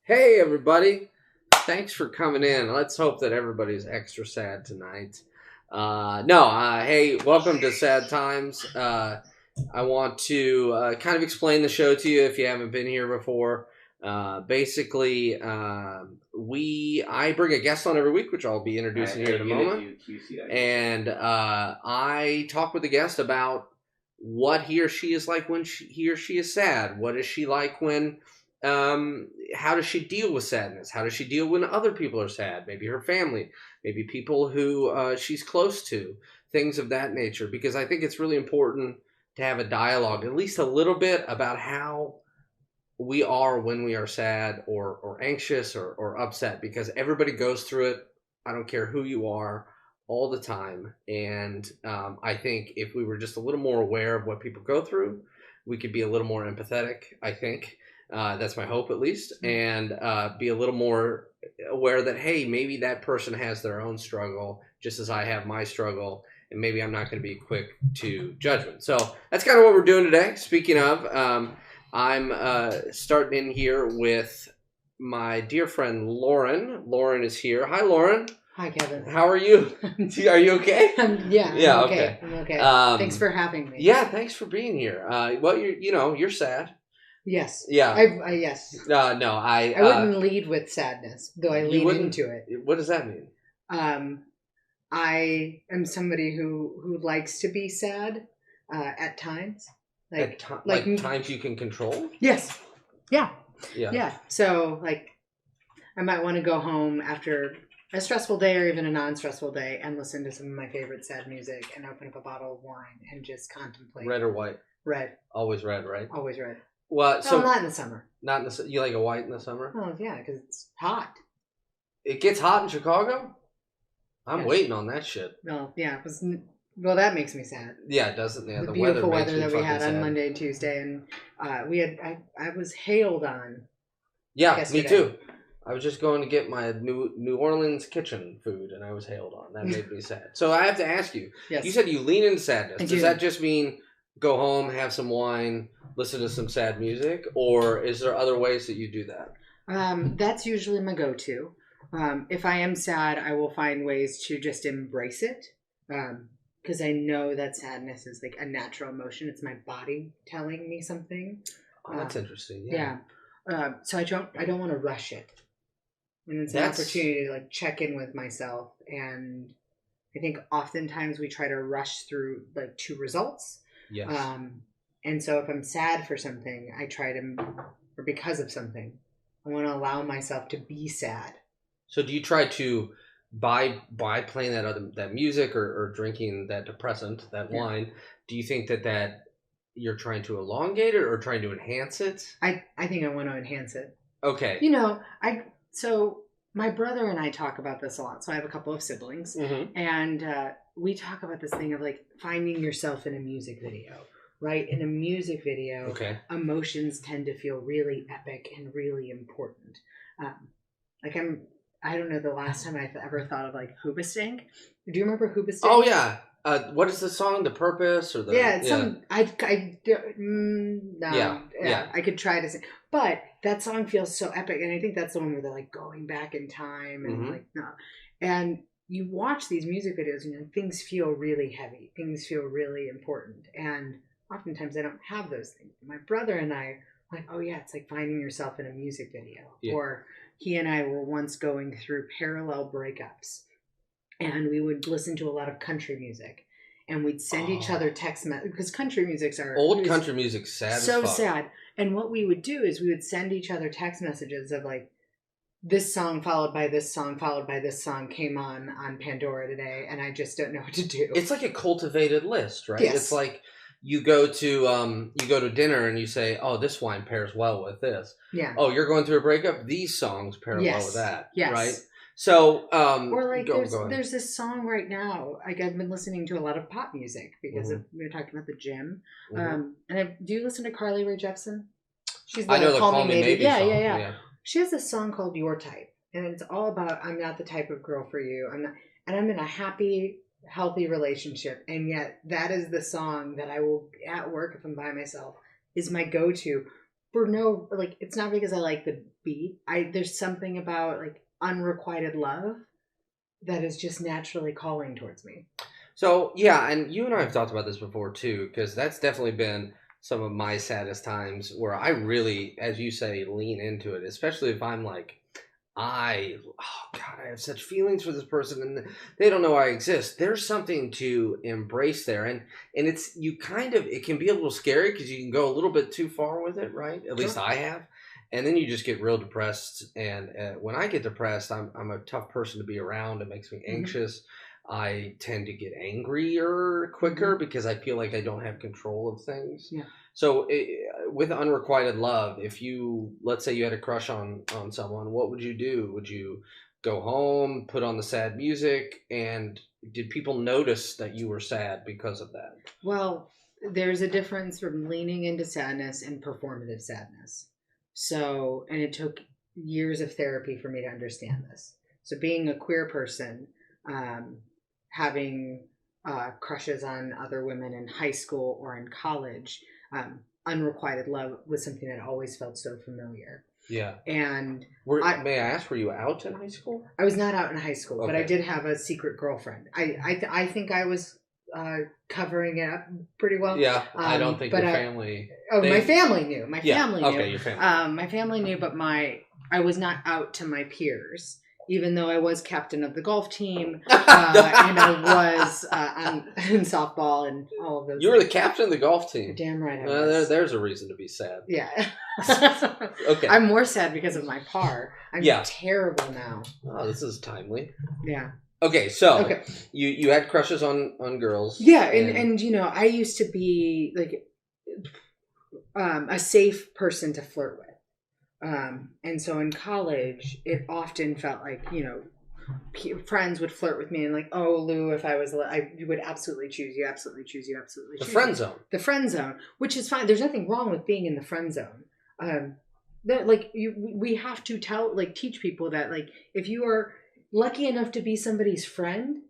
Hey, everybody. Thanks for coming in. Let's hope that everybody's extra sad tonight. Hey, welcome to Sad Times. I want to kind of explain the show to you if you haven't been here before. Basically, I bring a guest on every week, which I'll be introducing here in a moment. And I talk with the guest about what he or she is like when he or she is sad. What is she like when... how does she deal with sadness? How does she deal when other people are sad? Maybe her family, maybe people who she's close to, things of that nature. Because I think it's really important to have a dialogue, at least a little bit, about how we are when we are sad or anxious or upset. Because everybody goes through it. I don't care who you are, all the time. And I think if we were just a little more aware of what people go through, we could be a little more empathetic, I think. That's my hope, at least, and be a little more aware that, hey, maybe that person has their own struggle, just as I have my struggle, and maybe I'm not going to be quick to judgment. So that's kind of what we're doing today. Speaking of, I'm starting in here with my dear friend Lauren. Lauren is here. Hi, Lauren. Hi, Kevin. How are you? Are you okay? Yeah. I'm okay. I'm okay. Thanks for having me. Yeah, thanks for being here. Well, you're sad. Yes. Yeah. Yes. No, I wouldn't lead with sadness, though I lead into it. What does that mean? I am somebody who likes to be sad at times. Like times you can control? Yes. Yeah. Yeah. Yeah. So, I might want to go home after a stressful day or even a non-stressful day and listen to some of my favorite sad music and open up a bottle of wine and just contemplate. Red or white? Red. Always red, right? Always red. Well, so not in the summer. Not in the. You like a white in the summer? Oh yeah, because it's hot. It gets hot in Chicago. I'm Yes. waiting on that shit. Well, yeah. Well, that makes me sad. Yeah, it doesn't. Yeah, the beautiful weather that we had sad. on Monday and Tuesday, and I was hailed on. Yeah, yesterday. Me too. I was just going to get my New Orleans kitchen food, and I was hailed on. That made me sad. So I have to ask you. Yes. You said you lean into sadness. I Does do. that just mean go home, have some wine, listen to some sad music, or is there other ways that you do that? That's usually my go-to. If I am sad, I will find ways to just embrace it, because I know that sadness is like a natural emotion. It's my body telling me something. Oh, that's interesting. Yeah. So I don't want to rush it, and it's an opportunity to check in with myself. And I think oftentimes we try to rush through to results. Yes. And so if I'm sad for something, or because of something, I want to allow myself to be sad. So do you try to, by playing that music or drinking that depressant, that wine, do you think that you're trying to elongate it or trying to enhance it? I think I want to enhance it. Okay. So my brother and I talk about this a lot. So I have a couple of siblings, and we talk about this thing of finding yourself in a music video. Right? In a music video, emotions tend to feel really epic and really important. I don't know the last time I've ever thought of Hoobastank. Do you remember Hoobastank? Oh yeah. What is the song? The Purpose or the? Yeah, it's some. No. Yeah. I could try to sing, but that song feels so epic, and I think that's the one where they're going back in time and and you watch these music videos and things feel really heavy, things feel really important, and oftentimes I don't have those things. My brother and I are oh yeah, it's like finding yourself in a music video. Yeah. Or he and I were once going through parallel breakups, and we would listen to a lot of country music, and we'd send each other text messages because country music's country music's sad. So as fuck. sad. And what we would do is we would send each other text messages of this song followed by this song followed by this song came on Pandora today, and I just don't know what to do. It's like a cultivated list, right? Yes. It's like you go to dinner and you say, "Oh, this wine pairs well with this." Yeah. Oh, you're going through a breakup. These songs pair well with that. Yes. Right. So, or there's this song right now. I've been listening to a lot of pop music because we were talking about the gym. Do you listen to Carly Rae Jepsen? She's I know the Call Me Maybe song. Yeah. She has this song called Your Type, and it's all about I'm not the type of girl for you. I'm in a happy, healthy relationship, and yet that is the song that I will at work if I'm by myself is my go-to. for no, like, it's not because I like the beat. There's something about like unrequited love that is just naturally calling towards me. So, yeah, and you and I have talked about this before, too, because that's definitely been some of my saddest times where I really, as you say, lean into it, especially if I'm like, oh God, I have such feelings for this person and they don't know I exist. There's something to embrace there. And it's, it can be a little scary because you can go a little bit too far with it, right? At least I have. And then you just get real depressed. And when I get depressed, I'm a tough person to be around. It makes me anxious. I tend to get angrier quicker because I feel like I don't have control of things. Yeah. So with unrequited love, if let's say you had a crush on someone, what would you do? Would you go home, put on the sad music, and did people notice that you were sad because of that? Well, there's a difference from leaning into sadness and performative sadness. So, and it took years of therapy for me to understand this. So being a queer person, having crushes on other women in high school or in college, unrequited love was something that always felt so familiar. Yeah. And may I ask, were you out in high school? I was not out in high school, okay. But I did have a secret girlfriend. I think I was covering it up pretty well. Yeah, I don't think your family... my family knew. My family knew. Okay, your family. My family knew, but I was not out to my peers. Even though I was captain of the golf team, and I was in softball and all of those. You were the captain of the golf team. You're damn right I was. There's a reason to be sad. Yeah. Okay. I'm more sad because of my par. I'm terrible now. Oh, this is timely. Yeah. Okay, so you had crushes on girls. Yeah, and you know, I used to be like a safe person to flirt with. And so in college, it often felt like, you know, friends would flirt with me and like, oh, Lou, if I was, I would absolutely choose you, absolutely choose you, absolutely choose you. The friend zone. The friend zone, which is fine. There's nothing wrong with being in the friend zone. That like we have to teach people that like if you are lucky enough to be somebody's friend,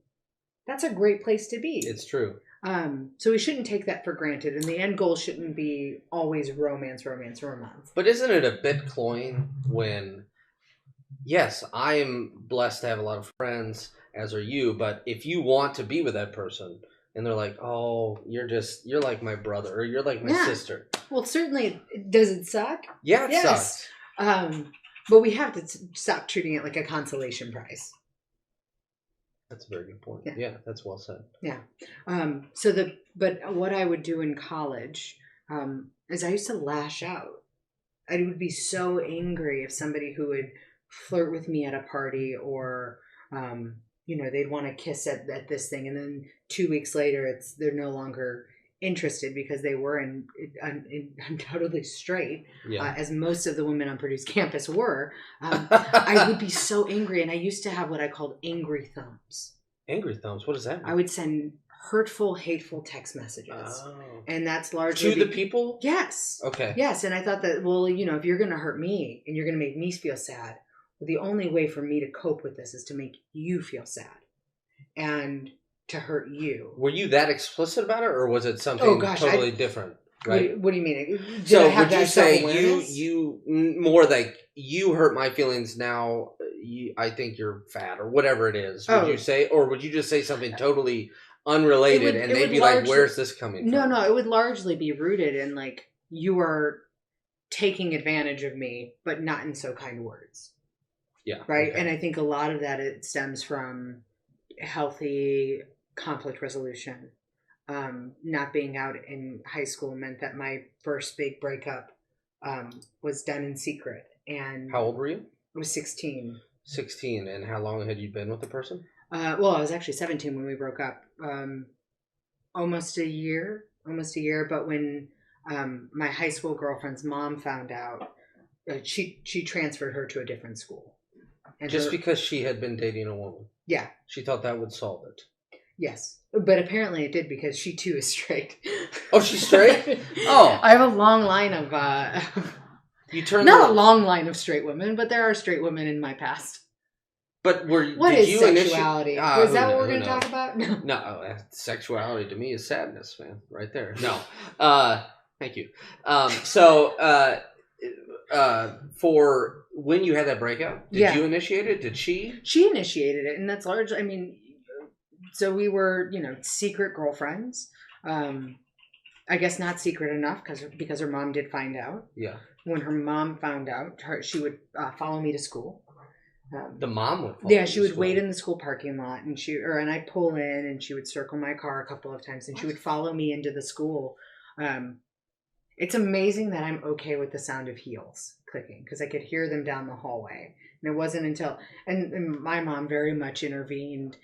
that's a great place to be. It's true. So we shouldn't take that for granted, and the end goal shouldn't be always romance. But isn't it a bit cloying when, yes, I am blessed to have a lot of friends, as are you, but if you want to be with that person, and they're like, oh, you're like my brother, or you're like my sister. Well, certainly, does it suck? Yeah, it sucks. But we have to stop treating it like a consolation prize. That's a very good point. Yeah, that's well said. Yeah. But what I would do in college is I used to lash out. I would be so angry if somebody who would flirt with me at a party or, you know, they'd want to kiss at this thing. And then 2 weeks later, they're no longer interested because they were undoubtedly straight, as most of the women on Purdue's campus were. I would be so angry, and I used to have what I called angry thumbs. Angry thumbs? What does that mean? I would send hurtful, hateful text messages, and that's largely to the people. Yes. Okay. Yes, and I thought that, well, you know, if you're going to hurt me and you're going to make me feel sad, well, the only way for me to cope with this is to make you feel sad, and to hurt you. Were you that explicit about it, or was it something totally different? Right. What do you mean? Would you say you more like you hurt my feelings now? I think you're fat, or whatever it is. Would you say, or would you just say something totally unrelated, and they'd be like, "Where's this coming from?" No, it would largely be rooted in like you are taking advantage of me, but not in so kind words. Yeah. Right. Okay. And I think a lot of that it stems from healthy conflict resolution. Not being out in high school meant that my first big breakup was done in secret. And how old were you? I was 16. 16, and how long had you been with the person? Well, I was actually 17 when we broke up. Almost a year. But when my high school girlfriend's mom found out, she transferred her to a different school. And just because she had been dating a woman? Yeah. She thought that would solve it? Yes. But apparently it did, because she too is straight. Oh, she's straight? Oh. I have a long line of... Not a long line of straight women, but there are straight women in my past. But what is sexuality? Is that what we're going to talk about? No, sexuality to me is sadness, man. Right there. No. Thank you. For when you had that breakup, did you initiate it? Did she? She initiated it, and that's largely. I mean, so we were, secret girlfriends. I guess not secret enough because her mom did find out. Yeah. When her mom found out, she would follow me to school. The mom would follow Yeah, she would wait in the school parking lot, and I'd pull in, and she would circle my car a couple of times, and she would follow me into the school. It's amazing that I'm okay with the sound of heels clicking because I could hear them down the hallway. And it wasn't until and my mom very much intervened.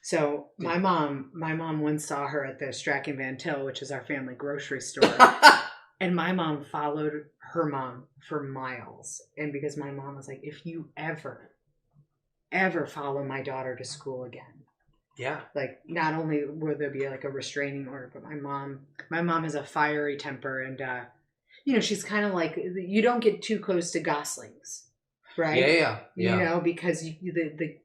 So my mom once saw her at the Strachan Van Til, which is our family grocery store. And my mom followed her mom for miles. And because my mom was like, if you ever follow my daughter to school again. Yeah. Like, not only will there be like a restraining order, but my mom has a fiery temper. And, she's kind of like, you don't get too close to goslings. Right? Yeah. Because the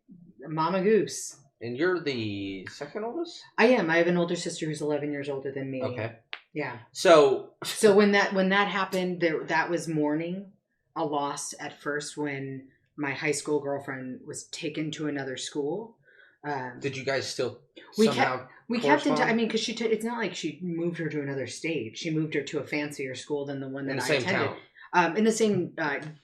Mama Goose. And you're the second oldest? I am. I have an older sister who's 11 years older than me. Okay. Yeah. So when that happened, that was mourning a loss at first when my high school girlfriend was taken to another school. Did you guys still we kept in touch? I mean, because it's not like she moved her to another state. She moved her to a fancier school than the one that I attended. Town. In the same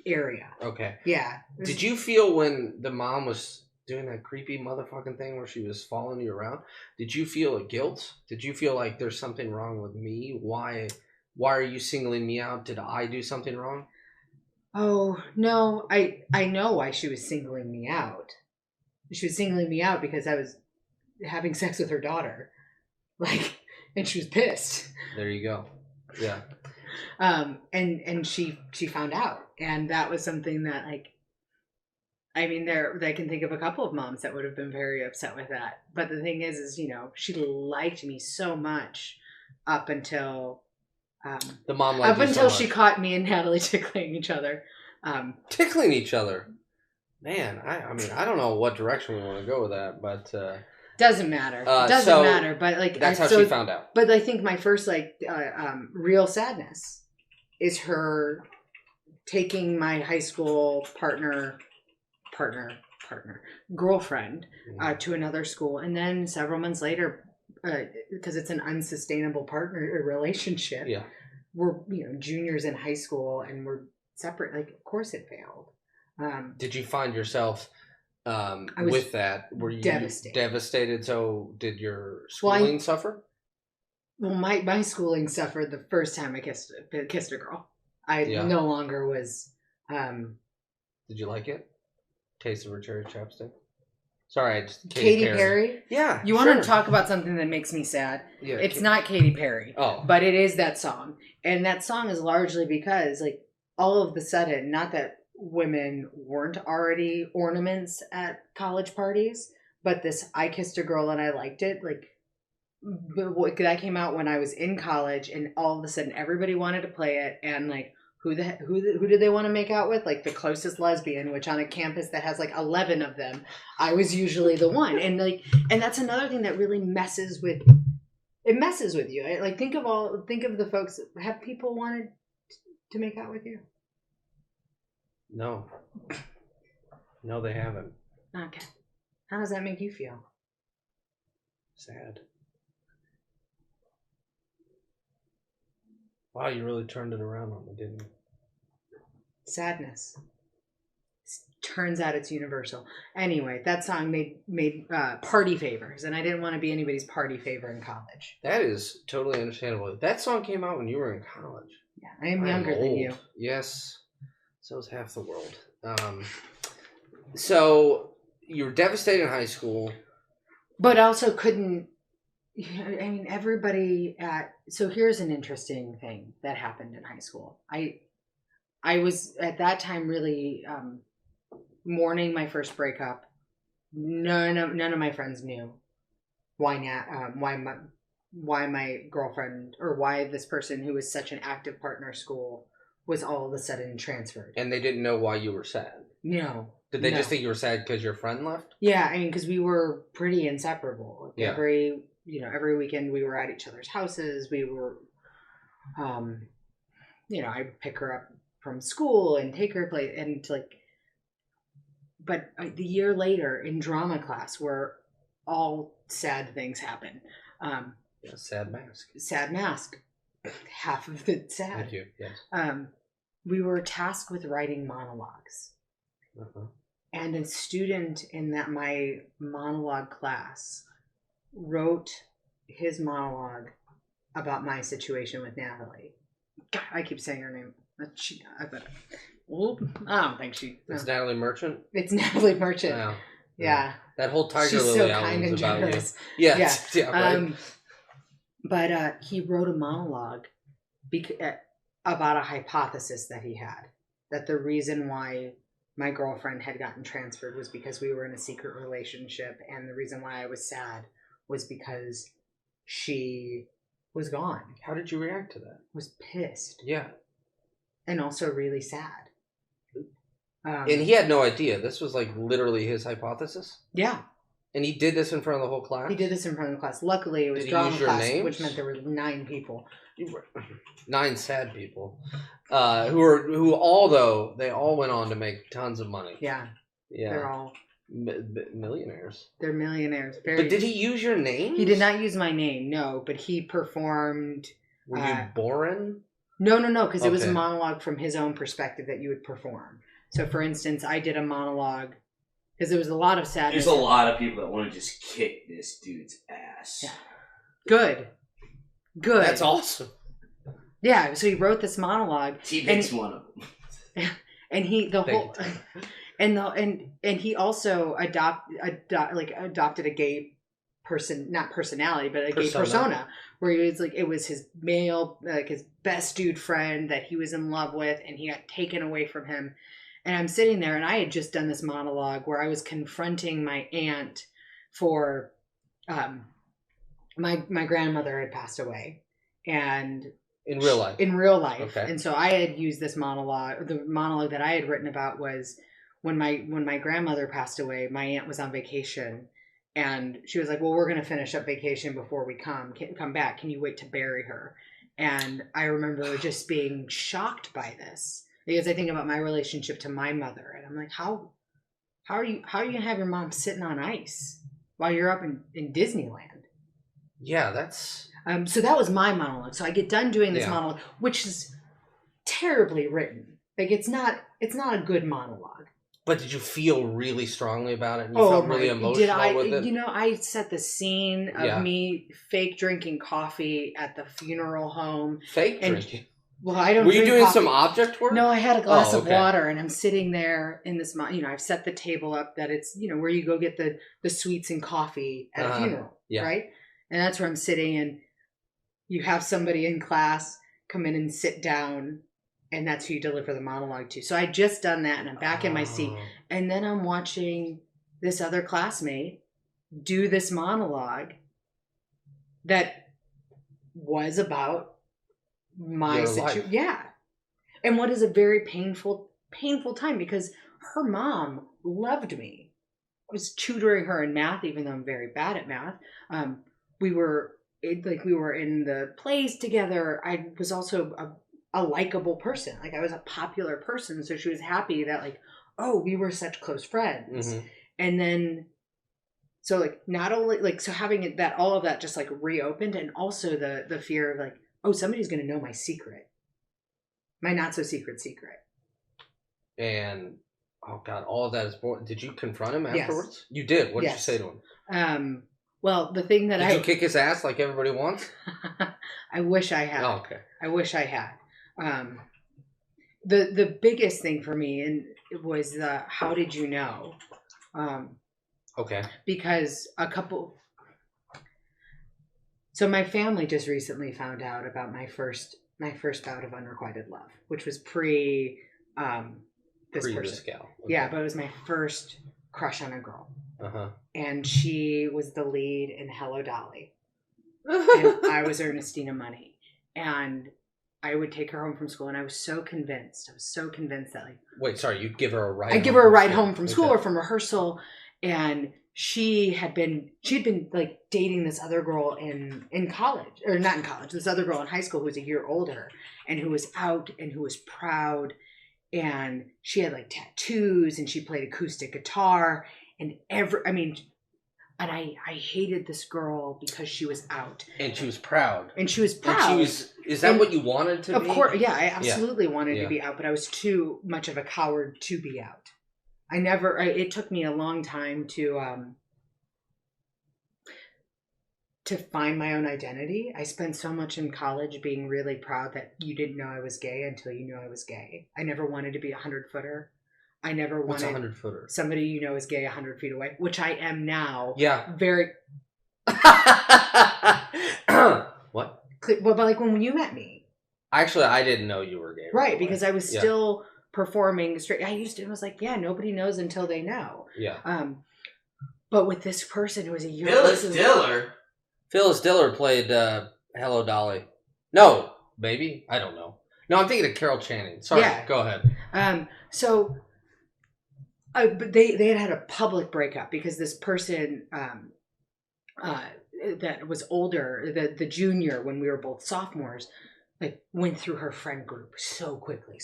area. Okay. Yeah. Did you feel when the mom was doing that creepy motherfucking thing where she was following you around, did you feel a guilt? Did you feel like there's something wrong with me? Why are you singling me out? Did I do something wrong? Oh, no. I know why she was singling me out. She was singling me out because I was having sex with her daughter. And she was pissed. There you go. Yeah. And she found out. And that was something that, I can think of a couple of moms that would have been very upset with that. But the thing is, she liked me so much up until the mom liked up until she caught me and Natalie tickling each other. Tickling each other, man. I don't know what direction we want to go with that, but doesn't matter. Doesn't matter. But that's how she found out. But I think my first real sadness is her taking my high school girlfriend to another school, and then several months later, because it's an unsustainable partner relationship. Yeah, we're juniors in high school and we're separate. Of course, it failed. Did you find yourself with that? Were you devastated? So did your schooling suffer? Well, my schooling suffered the first time I kissed a girl. I no longer was. Did you like it? Taste of her cherry chapstick. Sorry, Katy Perry. Yeah, you want to talk about something that makes me sad? Yeah, it's not Katy Perry. Oh, but it is that song, and that song is largely because all of the sudden, not that women weren't already ornaments at college parties, but this "I kissed a girl and I liked it" that came out when I was in college, and all of a sudden everybody wanted to play it, and who did they want to make out with? The closest lesbian, which on a campus that has 11 of them, I was usually the one. And and that's another thing that really messes with you. Think of the folks. Have people wanted to make out with you? No, they haven't. Okay. How does that make you feel? Sad. Wow, you really turned it around on me, didn't you? Sadness. Turns out it's universal. Anyway, that song made party favors, and I didn't want to be anybody's party favor in college. That is totally understandable. That song came out when you were in college. Yeah, I am younger than you. Yes, so is half the world. So you were devastated in high school, but also couldn't. Everybody so here's an interesting thing that happened in high school. I was at that time really mourning my first breakup. None of my friends knew why my girlfriend, or why this person who was such an active partner school was all of a sudden transferred. And they didn't know why you were sad? No. Did they just think you were sad because your friend left? Yeah, because we were pretty inseparable. Yeah. Every weekend we were at each other's houses. We were, I'd pick her up from school and take her place and like, but the year later in drama class where all sad things happen. Sad mask. Sad mask. Half of it sad. Thank you. Yes. We were tasked with writing monologues. Uh-huh. And a student in my monologue class wrote his monologue about my situation with Natalie. God, I keep saying her name. I don't think she. It's Natalie Merchant. It's Natalie Merchant. Wow. Yeah. That whole Tiger She's Lily so album kind is and about generous. you. Yeah. Right. But he wrote a monologue about a hypothesis that he had, that the reason why my girlfriend had gotten transferred was because we were in a secret relationship, and the reason why I was sad was because she was gone. How did you react to that? Was pissed. Yeah. And also really sad. And he had no idea. This was like literally his hypothesis? Yeah. And he did this in front of the whole class? He did this in front of the class. Luckily, it was drama class, which meant there were 9 people. 9 sad people. Who all they all went on to make tons of money. Yeah. Yeah. They're all millionaires. They're millionaires. But did he use your name? He did not use my name, no, but he performed. Were you Boren? No, because it was a monologue from his own perspective that you would perform. So, for instance, I did a monologue because there was a lot of sadness. There's a lot of people that want to just kick this dude's ass. Yeah. Good. That's awesome. Yeah, so he wrote this monologue. He makes one of them. And he he also adopted a gay person, not personality, but a gay persona, where he was like, it was his male, like his best dude friend that he was in love with, and he got taken away from him. And I'm sitting there, and I had just done this monologue where I was confronting my aunt for my grandmother had passed away, and in real life. Okay. And so I had used this monologue. The monologue that I had written about was when my grandmother passed away, my aunt was on vacation, and she was like, well, we're going to finish up vacation before we come back. Can you wait to bury her? And I remember just being shocked by this because I think about my relationship to my mother, and I'm like, how are you going to have your mom sitting on ice while you're up in Disneyland? Yeah, that's... So that was my monologue. So I get done doing this monologue, which is terribly written. Like it's not a good monologue. But did you feel really strongly about it? And you felt really emotional with it? I set the scene of me fake drinking coffee at the funeral home. Fake drinking? Well, I don't. Were you doing coffee. Some object work? No, I had a glass of water, and I'm sitting there in this. I've set the table up that it's where you go get the sweets and coffee at a funeral, right? And that's where I'm sitting, and you have somebody in class come in and sit down, and that's who you deliver the monologue to. So I just done that, and I'm back in my seat, and then I'm watching this other classmate do this monologue that was about my situation. Yeah. And what is a very painful time, because her mom loved me. I was tutoring her in math, even though I'm very bad at math. We were in the plays together. I was also a likable person. Like I was a popular person. So she was happy that we were such close friends. Mm-hmm. And then, so not only so having that, all of that just reopened, and also the fear of somebody's going to know my secret. My not so secret. And oh God, all of that is born. Did you confront him afterwards? Yes. You did. What did you say to him? Well, the thing that did you kick his ass like everybody wants? I wish I had. Oh, okay. I wish I had. The biggest thing for me was the how did you know? Okay. Because so my family just recently found out about my first bout of unrequited love, which was pre this person. Okay. Yeah, but it was my first crush on a girl. Uh-huh. And she was the lead in Hello Dolly. And I was Ernestina Money. And I would take her home from school, and I was so convinced that Wait, sorry, you'd give her a ride? I'd give her a ride home from school or from rehearsal, and she'd been like dating this other girl in college, or not in college, this other girl in high school who was a year older and who was out and who was proud, and she had like tattoos and she played acoustic guitar and and I hated this girl because she was out. And she was proud. And she was proud. Is that what you wanted to be? Of course, yeah, I absolutely wanted to be out, but I was too much of a coward to be out. It took me a long time to find my own identity. I spent so much in college being really proud that you didn't know I was gay until you knew I was gay. I never wanted to be a 100-footer. I never What's wanted 100-footer? Somebody you know is gay 100 feet away, which I am now. Yeah. Very. What? But like when you met me. Actually, I didn't know you were gay. Right, because I was still performing straight. I was like, yeah, nobody knows until they know. Yeah. But with this person who was a year Phyllis Diller played Hello Dolly. No, maybe? I don't know. No, I'm thinking of Carol Channing. Sorry, go ahead. But they had a public breakup because this person that was older, the junior when we were both sophomores, like went through her friend group so quickly.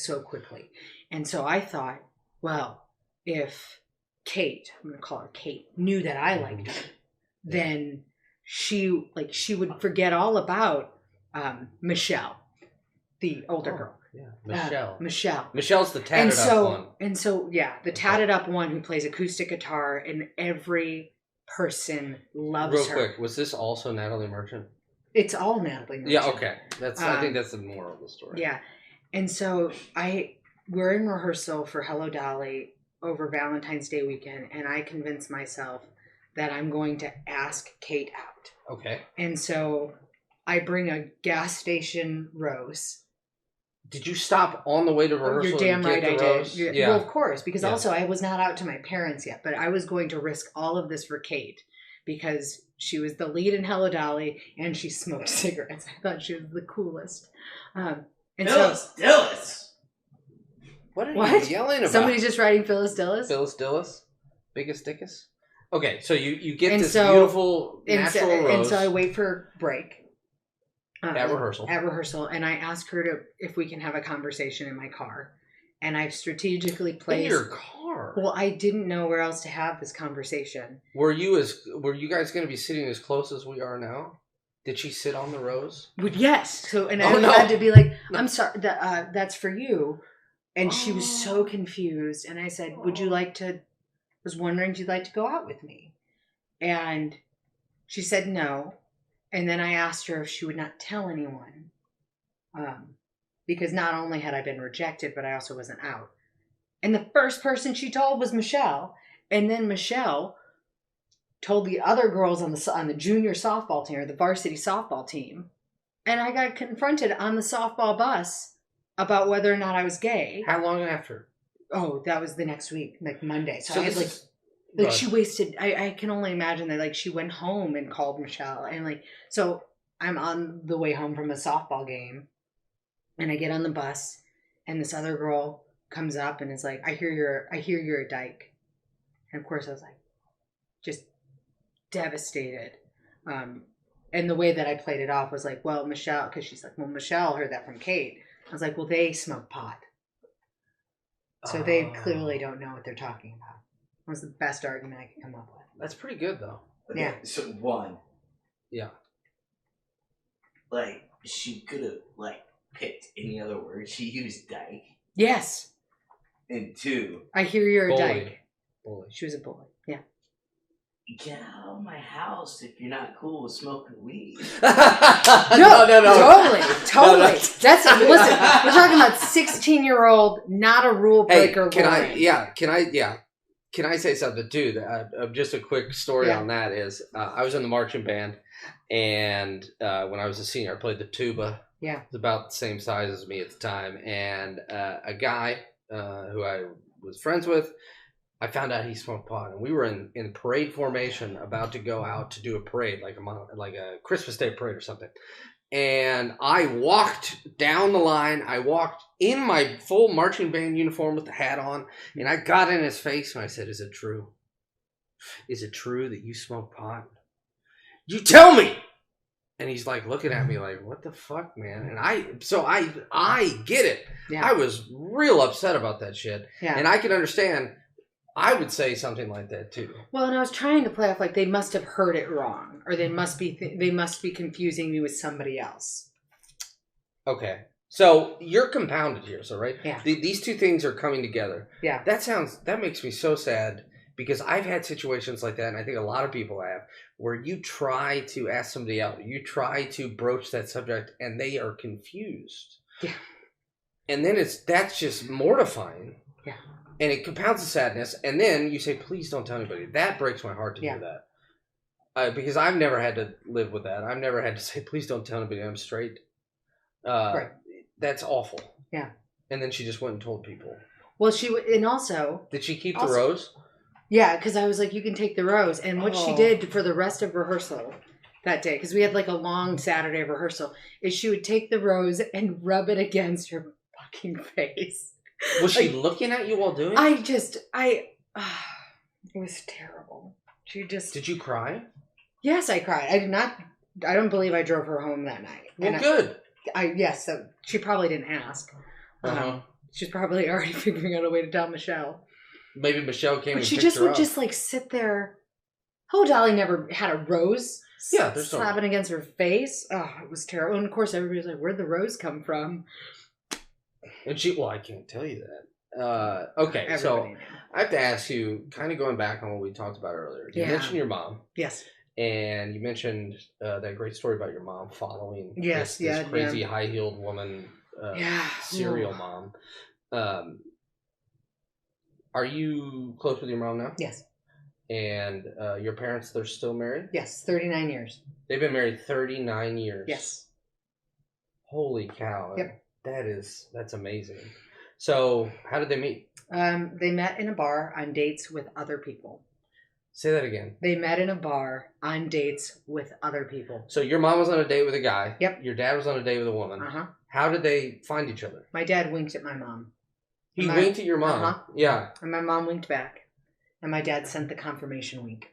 And so I thought, well, if Kate, I'm going to call her Kate, knew that I liked her, then she would forget all about Michelle, the older girl. Yeah, Michelle. Michelle's the tatted up one. And so, the tatted up one who plays acoustic guitar, and every person loves her. Real quick, was this also Natalie Merchant? It's all Natalie Merchant. Yeah, okay. I think that's the moral of the story. Yeah. And so we're in rehearsal for Hello Dolly over Valentine's Day weekend, and I convinced myself that I'm going to ask Kate out. Okay. And so I bring a gas station rose. Did you stop on the way to rehearsal? You're damn right I did. Yeah. Well, of course, because also I was not out to my parents yet, but I was going to risk all of this for Kate because she was the lead in Hello Dolly and she smoked cigarettes. I thought she was the coolest. Phyllis Dillis. What are you yelling about? Somebody's just writing Phyllis Dillis? Phyllis Dillis? Biggest dickus? Okay, so you get beautiful natural rose. And so I wait for break. At rehearsal. And I ask her if we can have a conversation in my car. And I've strategically placed... In your car? Well, I didn't know where else to have this conversation. Were you guys going to be sitting as close as we are now? Did she sit on the rose? Yes. So, and I had to be like, I'm sorry, that's for you. And she was so confused. And I said, was wondering if you'd like to go out with me. And she said no. And then I asked her if she would not tell anyone. Because not only had I been rejected, but I also wasn't out. And the first person she told was Michelle. And then Michelle told the other girls on the junior softball team, or the varsity softball team. And I got confronted on the softball bus about whether or not I was gay. How long after? Oh, that was the next week, like Monday. So I had she wasted, I can only imagine that she went home and called Michelle. And so I'm on the way home from a softball game and I get on the bus and this other girl comes up and is like, I hear you're a dyke. And of course I was like, just devastated. And the way that I played it off was like, well, Michelle, because she's like, well, Michelle heard that from Kate. I was like, well, they smoke pot. So they clearly don't know what they're talking about. It was the best argument I could come up with. That's pretty good, though. Okay, yeah. So one. Yeah. She could have, picked any other word. She used dyke. Yes. And two. I hear you're a bully. dyke. Bully. She was a bully. Yeah. Get out of my house if you're not cool with smoking weed. No. Totally. No. Listen, we're talking about 16-year-old, not a rule breaker. Hey, can I say something too? Just a quick story on that is I was in the marching band, and when I was a senior, I played the tuba. Yeah, it was about the same size as me at the time, and a guy who I was friends with, I found out he smoked pot, and we were in parade formation, about to go out to do a parade, like a Christmas Day parade or something. And I walked down the line. I walked in my full marching band uniform with the hat on, and I got in his face and I said, "Is it true?" is it true that you smoke pot? You tell me! And he's like looking at me like, what the fuck, man? And I get it. Yeah. I was real upset about that shit. Yeah. And I can understand, I would say something like that too. Well, and I was trying to play off like they must have heard it wrong, or they must be confusing me with somebody else. Okay. So you're compounded here, so right? Yeah. These two things are coming together. Yeah. That makes me so sad because I've had situations like that, and I think a lot of people have, where you try to ask somebody out, you try to broach that subject, and they are confused. Yeah. And then that's just mortifying. Yeah. And it compounds the sadness, and then you say, please don't tell anybody. That breaks my heart to hear that. Because I've never had to live with that. I've never had to say, please don't tell anybody I'm straight. Right. That's awful. Yeah. And then she just went and told people. Well, and also... Did she keep the rose? Yeah, because I was like, you can take the rose. And what she did for the rest of rehearsal that day, because we had like a long Saturday of rehearsal, is she would take the rose and rub it against her fucking face. Was she looking at you while doing it? It was terrible. Did you cry? Yes, I cried. I don't believe I drove her home that night. Well, good. Yes, so she probably didn't ask. She's probably already figuring out a way to tell Michelle. Maybe Michelle came and she picked just her would up. just like sit there. Oh, Dolly never had a rose slapping against her face. Oh, it was terrible. And of course, everybody's like, where'd the rose come from? And I can't tell you that. Okay, so I have to ask you, kind of going back on what we talked about earlier. You mentioned your mom. Yes. And you mentioned that great story about your mom following this crazy high-heeled woman, serial mom. Are you close with your mom now? Yes. And your parents, they're still married? Yes, 39 years. They've been married 39 years. Yes. Holy cow. Yep. That's amazing. So, how did they meet? They met in a bar on dates with other people. Say that again. They met in a bar on dates with other people. So your mom was on a date with a guy. Yep. Your dad was on a date with a woman. Uh-huh. How did they find each other? My dad winked at my mom. He winked at your mom? Uh-huh. Yeah. And my mom winked back. And my dad sent the confirmation wink.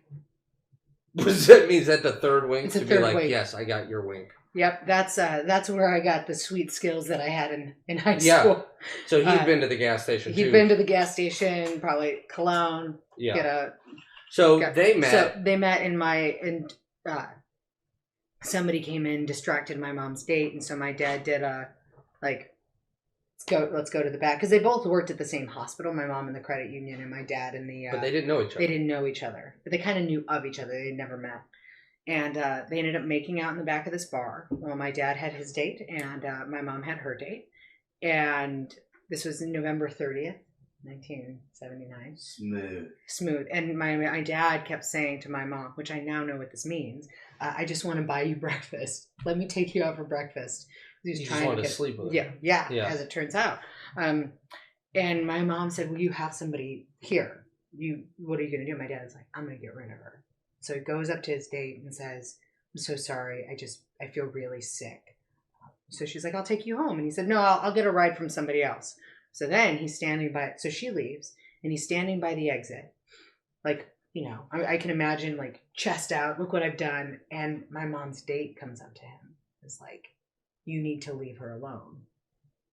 What does that mean? Is that the third wink? It's a third wink. Yes, I got your wink. Yep, that's where I got the sweet skills that I had in high school. Yeah. So he'd been to the gas station too. He'd been to the gas station, probably Cologne. Yeah. They met. So they met somebody came in, distracted my mom's date, and so my dad did let's go to the back, because they both worked at the same hospital. My mom in the credit union, and my dad in the. But they didn't know each other. They didn't know each other, but they kind of knew of each other. They'd never met. And they ended up making out in the back of this bar. Well, my dad had his date, and my mom had her date. And this was November 30th, 1979. Smooth. And my dad kept saying to my mom, which I now know what this means, I just want to buy you breakfast. Let me take you out for breakfast. He just wanted to sleep with her. Yeah, as it turns out. And my mom said, well, you have somebody here. What are you going to do? My dad's like, I'm going to get rid of her. So he goes up to his date and says, I'm so sorry. I feel really sick. So she's like, I'll take you home. And he said, no, I'll get a ride from somebody else. So then he's standing by, so she leaves and he's standing by the exit. Like, I can imagine like chest out, look what I've done. And my mom's date comes up to him. It's like, you need to leave her alone.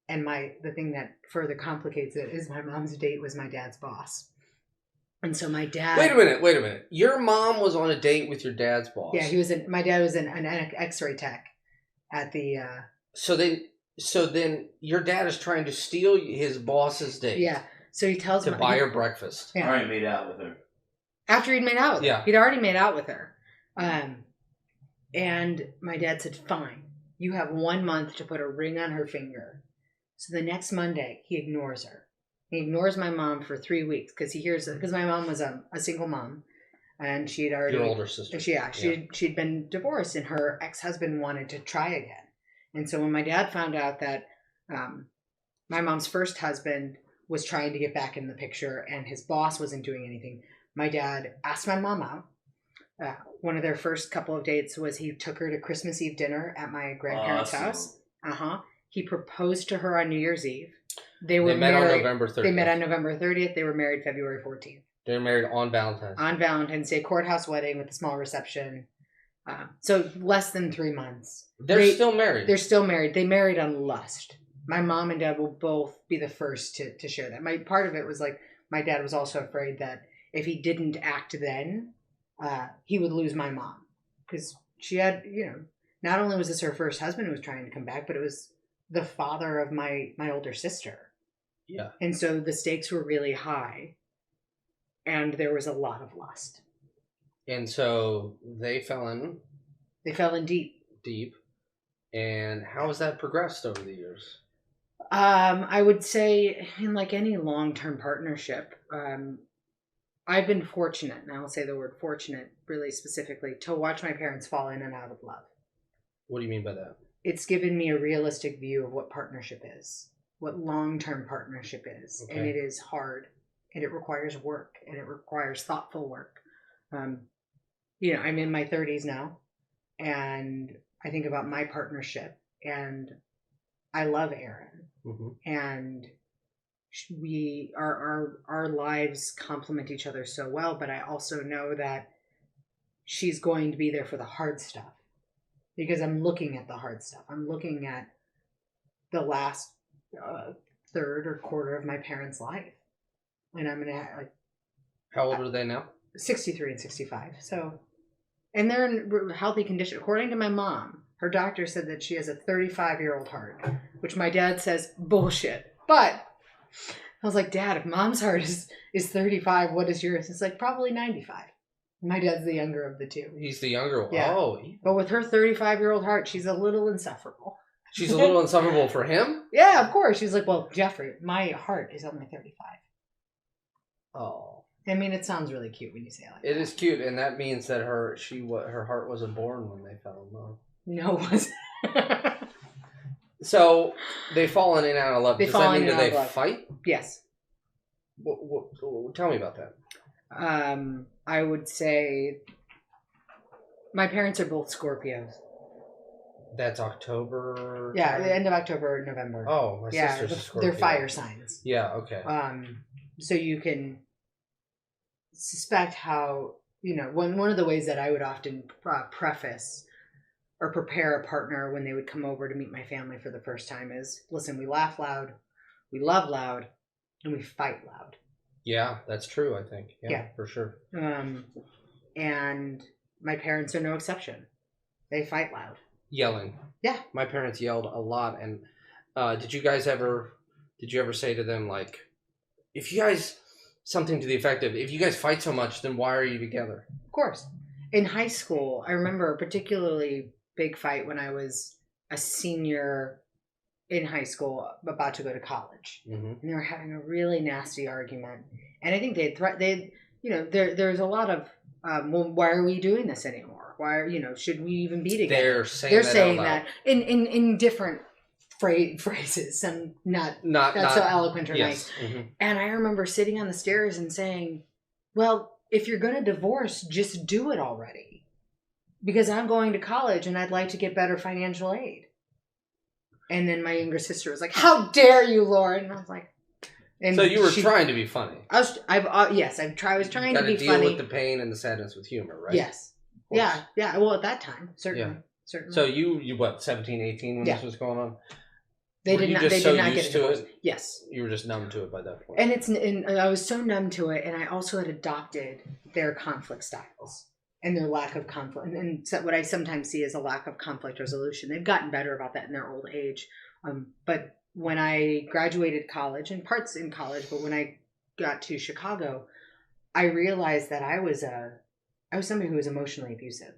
And the thing that further complicates it is my mom's date was my dad's boss. And so my dad... Wait a minute. Your mom was on a date with your dad's boss. Yeah, my dad was an X-ray tech at the... So then your dad is trying to steal his boss's date. Yeah, so he tells to buy her breakfast. Yeah. Already made out with her. After he'd made out with her. Yeah. He'd already made out with her. And my dad said, fine, you have 1 month to put a ring on her finger. So the next Monday, he ignores her. He ignores my mom for 3 weeks because my mom was a single mom, and she had already your older sister. She'd been divorced, and her ex-husband wanted to try again. And so when my dad found out that my mom's first husband was trying to get back in the picture, and his boss wasn't doing anything, my dad asked my mom out. One of their first couple of dates was he took her to Christmas Eve dinner at my grandparents' house. He proposed to her on New Year's Eve. They met on November 30th. They met on November 30th. They were married February 14th. They're married on Valentine's Day. On Valentine's Day, courthouse wedding with a small reception. So less than 3 months. They're still married. They're still married. They married on lust. My mom and dad will both be the first to share that. My part of it was like my dad was also afraid that if he didn't act then, he would lose my mom because she had, not only was this her first husband who was trying to come back, but it was the father of my older sister. Yeah. And so the stakes were really high, and there was a lot of lust. And so they fell in. They fell in deep. Deep. And how has that progressed over the years? I would say in like any long-term partnership, I've been fortunate, and I will say the word fortunate really specifically, to watch my parents fall in and out of love. What do you mean by that? It's given me a realistic view of what partnership is, what long-term partnership is. Okay. And it is hard, and it requires work, and it requires thoughtful work. I'm in my 30s now, and I think about my partnership, and I love Erin, and our lives complement each other so well, but I also know that she's going to be there for the hard stuff because I'm looking at the hard stuff. I'm looking at the last third or quarter of my parents' life, and I'm gonna How old are they now? 63 and 65. So, and they're in healthy condition. According to my mom, her doctor said that she has a 35-year-old heart, which my dad says bullshit. But I was like, Dad, if mom's heart is 35, what is yours? It's like probably 95. My dad's the younger of the two. He's the younger one. Yeah. Oh. But with her 35-year-old heart, she's a little insufferable. She's a little insufferable for him? Yeah, of course. She's like, well, Jeffrey, my heart is only 35. Oh. I mean, it sounds really cute when you say it like that. It is cute, and that means that her heart wasn't born when they fell in love. No, it wasn't. So they've fallen in and out of love. Does that mean that they fight? Yes. Tell me about that. I would say my parents are both Scorpios. That's October. Yeah, the end of October, November. Oh, my sister's a Scorpio. They're fire signs. Yeah. Okay. So you can suspect how one of the ways that I would often preface or prepare a partner when they would come over to meet my family for the first time is, listen, we laugh loud, we love loud, and we fight loud. Yeah, that's true, I think. Yeah, for sure. And my parents are no exception. They fight loud. Yelling. Yeah. My parents yelled a lot. And did you ever say to them, like, if you guys, something to the effect of, if you guys fight so much, then why are you together? Of course. In high school, I remember a particularly big fight when I was a senior in high school, about to go to college. And they were having a really nasty argument. And I think there's a lot of, well, why are we doing this anymore? Why should we even be together? They're saying that in different phrases, some not so eloquent or nice. And I remember sitting on the stairs and saying, well, if you're going to divorce, just do it already. Because I'm going to college and I'd like to get better financial aid. And then my younger sister was like, how dare you, Lauren? And I was like... And so you were trying to be funny. I was trying to be funny. Deal with the pain and the sadness with humor, right? Yes. Yeah. Well, at that time, certainly. Yeah. Certainly. So you what, 17, 18 when this was going on? They did not get it. Yes. You were just numb to it by that point. And I was so numb to it, and I also had adopted their conflict styles and their lack of conflict. And so what I sometimes see is a lack of conflict resolution. They've gotten better about that in their old age. But when I graduated college, and parts in college, but when I got to Chicago, I realized that I was somebody who was emotionally abusive.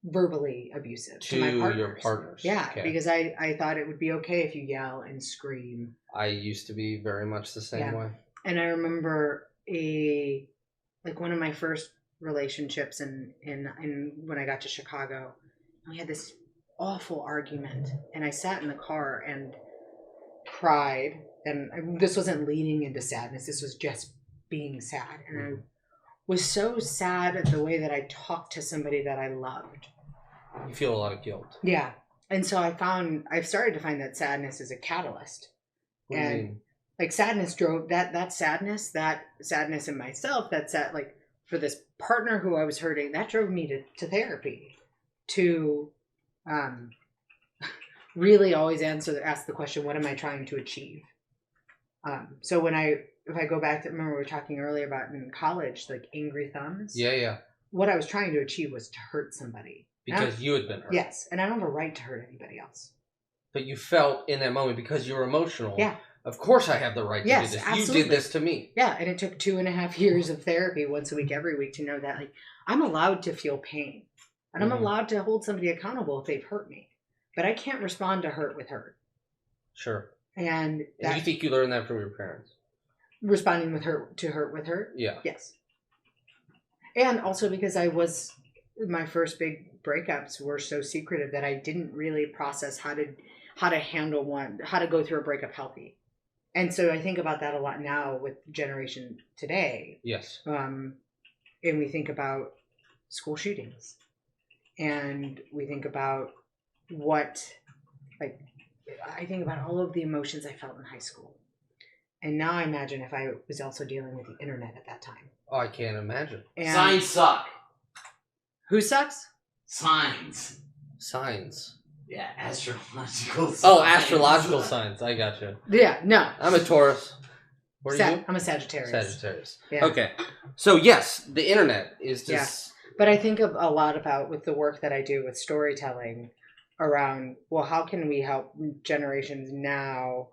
Verbally abusive to my partners. Your partners. Yeah, okay. Because I thought it would be okay if you yell and scream. I used to be very much the same way. And I remember one of my first relationships in when I got to Chicago, we had this awful argument, and I sat in the car and cried, and this wasn't leading into sadness, this was just being sad, and I was so sad at the way that I talked to somebody that I loved. You feel a lot of guilt. Yeah. And so I've started to find that sadness is a catalyst. What do you mean? Like sadness drove that sadness in myself, like for this partner who I was hurting, that drove me to therapy, to really always ask the question, what am I trying to achieve? So if I go back to, remember we were talking earlier about in college, like angry thumbs. Yeah. What I was trying to achieve was to hurt somebody. Because you had been hurt. Yes, and I don't have a right to hurt anybody else. But you felt in that moment because you were emotional. Yeah. Of course I have the right to do this. Absolutely. You did this to me. Yeah, and it took 2.5 years of therapy once a week, every week, to know that like I'm allowed to feel pain. And I'm allowed to hold somebody accountable if they've hurt me. But I can't respond to hurt with hurt. Sure. And you think you learned that from your parents? Responding with hurt to hurt with hurt? Yeah. Yes. And also because my first big breakups were so secretive that I didn't really process how to handle how to go through a breakup healthy. And so I think about that a lot now with generation today. Yes. And we think about school shootings. And we think about I think about all of the emotions I felt in high school. And now I imagine if I was also dealing with the internet at that time. Oh, I can't imagine. And Signs suck. Who sucks? Signs. Yeah, astrological signs. Oh, astrological signs. I got you. Yeah, no. I'm a Taurus. What are you? I'm a Sagittarius. Yeah. Okay. So, yes, the internet is just... Yeah. But I think a lot about, with the work that I do with storytelling, around, well, how can we help generations now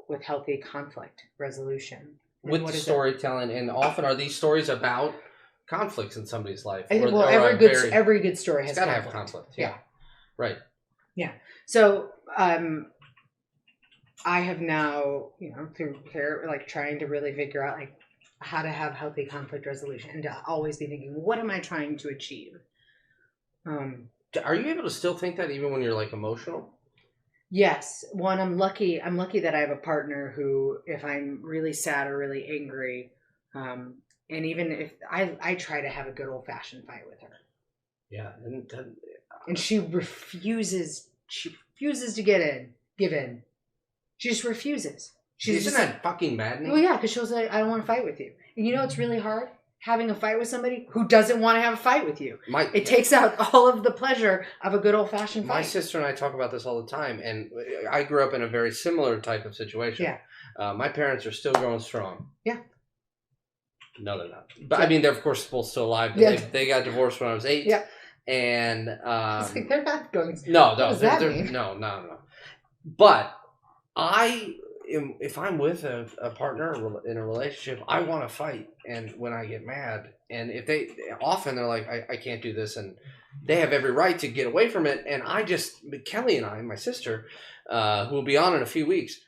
with healthy conflict resolution? And with storytelling, and often are these stories about conflicts in somebody's life? Every good story has gotta have conflict. Yeah. Right. Yeah. So I have now, through like trying to really figure out like how to have healthy conflict resolution, and to always be thinking, what am I trying to achieve? Are you able to still think that even when you're like emotional? Yes. One, I'm lucky that I have a partner who, if I'm really sad or really angry, and even if I try to have a good old fashioned fight with her. Yeah. And she refuses to give in. She just refuses. Isn't that fucking maddening? Well, yeah, because she'll say, I don't want to fight with you. And it's really hard? Having a fight with somebody who doesn't want to have a fight with you. It takes out all of the pleasure of a good old-fashioned fight. My sister and I talk about this all the time, and I grew up in a very similar type of situation. Yeah. My parents are still going strong. Yeah. No, they're not. But, I mean, they're, of course, both still alive. But they got divorced when I was 8. Yeah. And... it's like, they're not going... No. What does that mean? No. But if I'm with a partner in a relationship, I want to fight, and when I get mad, and if they're like, I can't do this, and they have every right to get away from it, and Kelly and I, my sister, who will be on in a few weeks,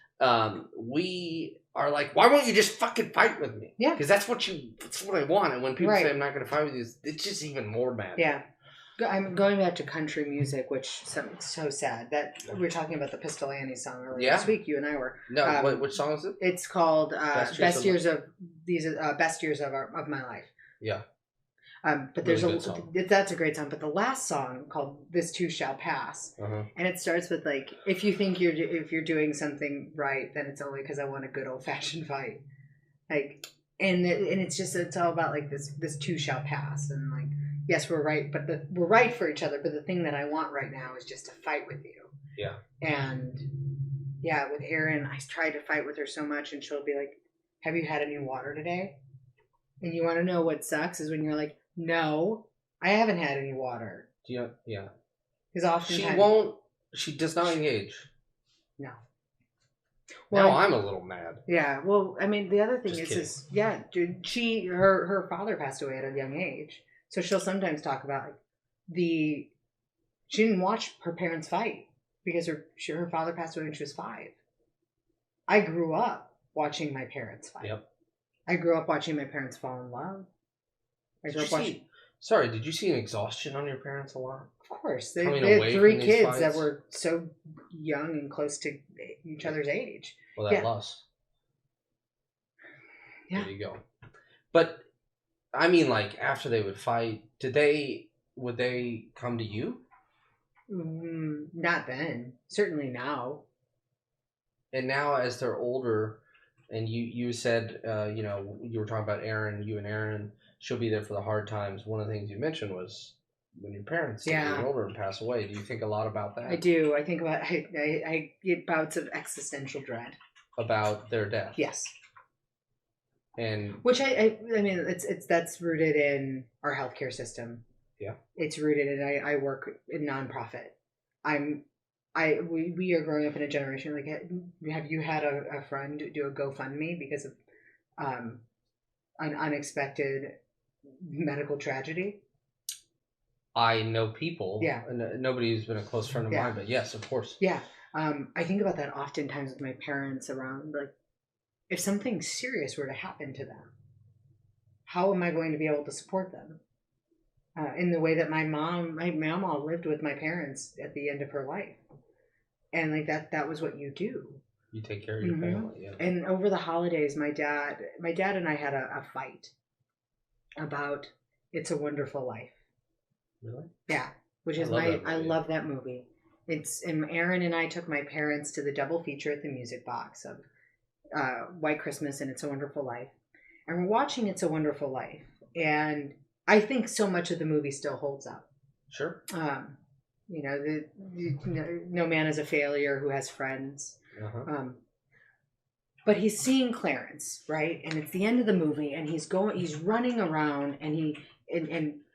we are like, why won't you just fucking fight with me? Yeah, because that's what I want, and when people say I'm not going to fight with you, it's just even more mad. Yeah. I'm going back to country music, which is so sad that we were talking about the Pistol Annie song earlier this week. You and I were. No, which song is it? It's called "Best Years of My Life." Yeah. But there's that's a great song. But the last song called "This Too Shall Pass," and it starts with like, if you think if you're doing something right, then it's only because I want a good old fashioned fight. Like, and it's all about like this too shall pass, and like. Yes, we're right, but we're right for each other. But the thing that I want right now is just to fight with you. Yeah. And yeah, with Erin, I try to fight with her so much, and she'll be like, "Have you had any water today?" And you want to know what sucks is when you're like, "No, I haven't had any water." Yeah. Because often she does not engage. No. Well, now I'm a little mad. Yeah. Well, I mean, the other thing is, dude, her father passed away at a young age. So she'll sometimes talk about like she didn't watch her parents fight because her father passed away when she was 5. I grew up watching my parents fight. Yep. I grew up watching my parents fall in love. Sorry, did you see an exhaustion on your parents a lot? Of course. They had 3 kids that were so young and close to each other's age. Well, that loss. Yeah. There you go. But I mean, like, after they would fight, would they come to you? Not then. Certainly now. And now, as they're older, And you said, you were talking about Erin, you and Erin, she'll be there for the hard times. One of the things you mentioned was when your parents get older and pass away. Do you think a lot about that? I do. I think about, I get bouts of existential dread. About their death? Yes. And which I mean, that's rooted in our healthcare system. Yeah. It's rooted in, I work in nonprofit. We are growing up in a generation, like, have you had a friend do a GoFundMe because of an unexpected medical tragedy? I know people. Yeah. Nobody's been a close friend of mine, but yes, of course. Yeah. I think about that oftentimes with my parents around, like, if something serious were to happen to them, how am I going to be able to support them? In the way that my mama lived with my parents at the end of her life. And like that was what you do. You take care of your family, yeah. And over the holidays, my dad and I had a fight about It's a Wonderful Life. Really? Yeah. Which is I love that movie. And Aaron and I took my parents to the double feature at the Music Box of White Christmas and It's a Wonderful Life. And we're watching It's a Wonderful Life. And I think so much of the movie still holds up. Sure. No man is a failure who has friends. Uh-huh. But he's seeing Clarence, right? And it's the end of the movie, and he's running around, and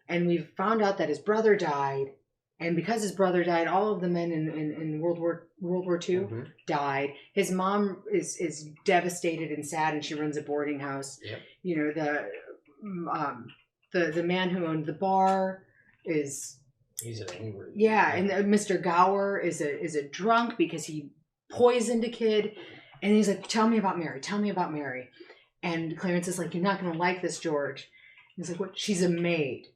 and we've found out that his brother died, and because his brother died, all of the men in World War II died. His mom is devastated and sad, and she runs a boarding house. Yep. The man who owned the bar is... He's an angry... Yeah, and Mr. Gower is a drunk because he poisoned a kid. And he's like, tell me about Mary. Tell me about Mary. And Clarence is like, you're not going to like this, George. And he's like, what? She's a maid.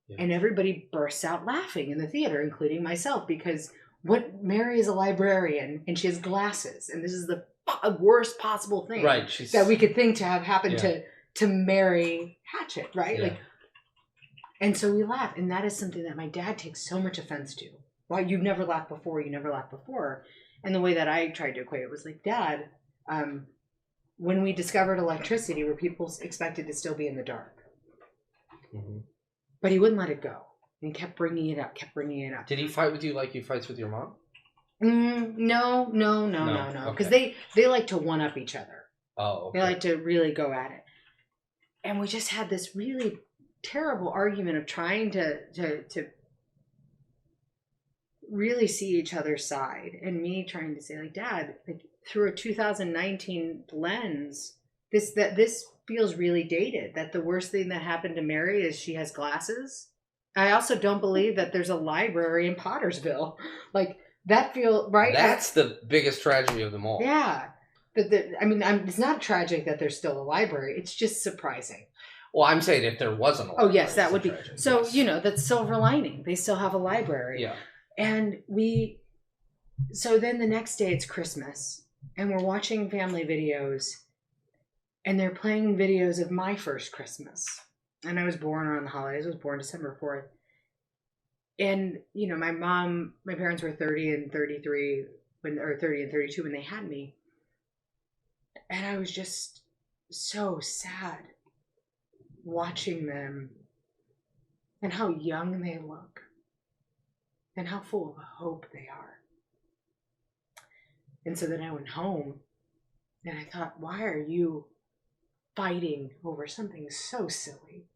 Yeah. And everybody bursts out laughing in the theater, including myself, because Mary is a librarian and she has glasses. And this is the worst possible thing that we could think to have happened to Mary Hatchett, right? Yeah. And so we laugh. And that is something that my dad takes so much offense to. Why, you've never laughed before. You never laughed before. And the way that I tried to equate it was like, Dad, when we discovered electricity, were people expected to still be in the dark? Mm-hmm. But he wouldn't let it go. And he kept bringing it up. Did he fight with you like he fights with your mom? No. Because they like to one-up each other. Oh, okay. They like to really go at it. And we just had this really terrible argument of trying to really see each other's side, and me trying to say, like, Dad, like, through a 2019 lens, this feels really dated, that the worst thing that happened to Mary is she has glasses. I also don't believe that there's a library in Pottersville. Like, that feel right. That's the biggest tragedy of them all. Yeah. It's not tragic that there's still a library. It's just surprising. Well, I'm saying if there wasn't a library. Oh, yes, that would be. Tragic. So, yes. That's silver lining. They still have a library. Yeah. And so then the next day it's Christmas, and we're watching family videos, and they're playing videos of my first Christmas. And I was born around the holidays. I was born December 4th. And, my parents were 30 and 33, or 30 and 32 when they had me. And I was just so sad watching them and how young they look. And how full of hope they are. And so then I went home and I thought, why are you fighting over something so silly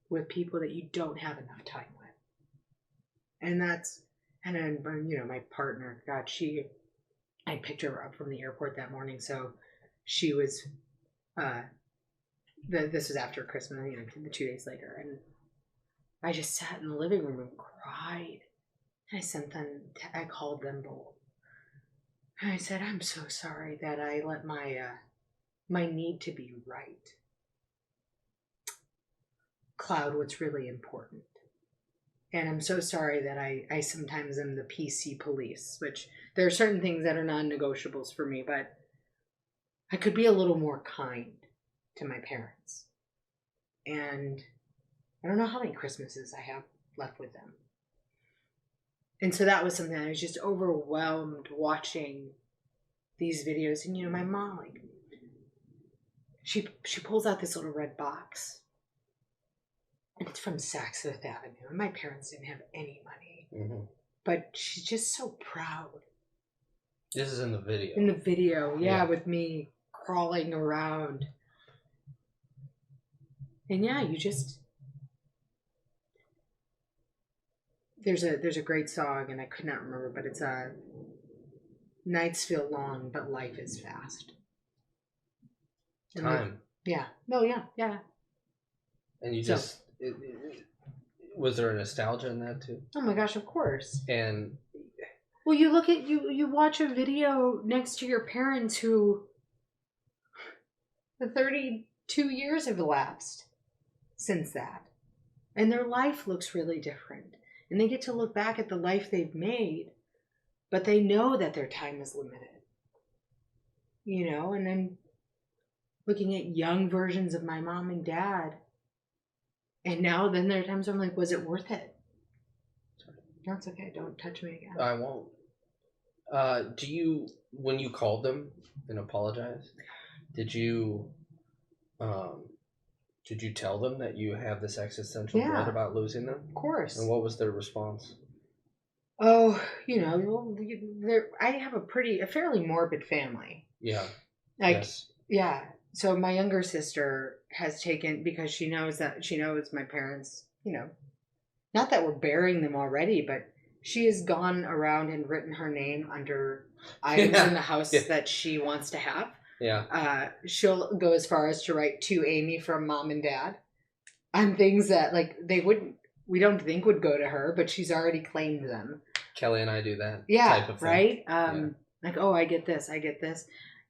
with people that you don't have enough time with? And then, my partner, God, I picked her up from the airport that morning. So she was, this was after Christmas, 2 days later. And I just sat in the living room and cried. And I called them both. And I said, I'm so sorry that I let my need to be right cloud what's really important. And I'm so sorry that I sometimes am the PC police, which there are certain things that are non-negotiables for me, but I could be a little more kind to my parents. And I don't know how many Christmases I have left with them. And so that was something I was just overwhelmed watching these videos. And, my mom, she pulls out this little red box. And it's from Saks Fifth Avenue. And my parents didn't have any money. Mm-hmm. But she's just so proud. This is in the video. In the video, yeah, with me crawling around. And yeah, you just... There's a great song, and I could not remember, but it's nights feel long, but life is fast. And Time. Yeah. No, yeah. And you just... was there a nostalgia in that too? Oh my gosh, of course. And... Well, you look at... You watch a video next to your parents who... 32 years have elapsed since that. And their life looks really different. And they get to look back at the life they've made, but they know that their time is limited. You know, and then looking at young versions of my mom and dad. And now then there are times where I'm like, was it worth it? No, it's okay. Don't touch me again. I won't. Do you, when you called them and apologized, did you tell them that you have this existential dread about losing them? Of course. And what was their response? Oh, you know, I have a fairly morbid family. Yeah. Like, yes. Yeah. So my younger sister has taken, because she knows my parents, you know, not that we're burying them already, but she has gone around and written her name under items in the house that she wants to have. Yeah. She'll go as far as to write to Amy from Mom and Dad on things that like we don't think would go to her, but she's already claimed them. Kelly and I do that. Yeah. Type of thing. Right. Like, oh, I get this.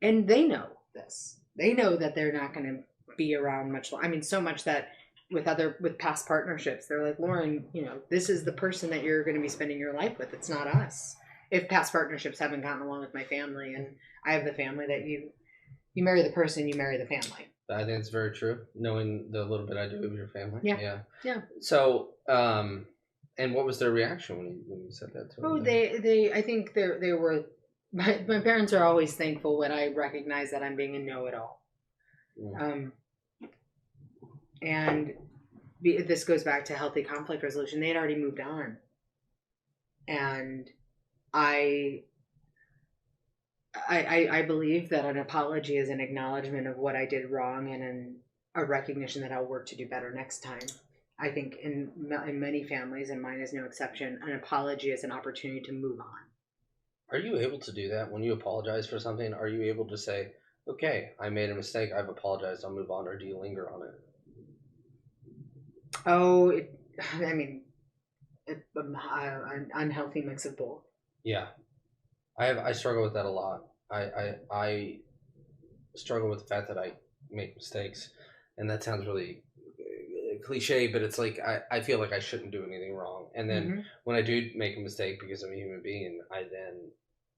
And they know this. They know that they're not going to be around much. I mean, so much that with past partnerships, they're like, Lauren, you know, this is the person that you're going to be spending your life with. It's not us. If past partnerships haven't gotten along with my family, and I have the family that you marry the person, you marry the family. I think it's very true. Knowing the little bit I do of your family. Yeah. So, and what was their reaction when you said that to them? Oh, they I think they were. My parents are always thankful when I recognize that I'm being a know-it-all. Mm. And this goes back to healthy conflict resolution. They had already moved on. And I believe that an apology is an acknowledgement of what I did wrong and a recognition that I'll work to do better next time. I think in many families, and mine is no exception, an apology is an opportunity to move on. Are you able to do that when you apologize for something? Are you able to say, okay, I made a mistake, I've apologized, I'll move on, or do you linger on it? Oh, an unhealthy mix of both. Yeah. I struggle with that a lot. I struggle with the fact that I make mistakes, and that sounds really cliche, but it's like I feel like I shouldn't do anything wrong. And then when I do make a mistake because I'm a human being, I then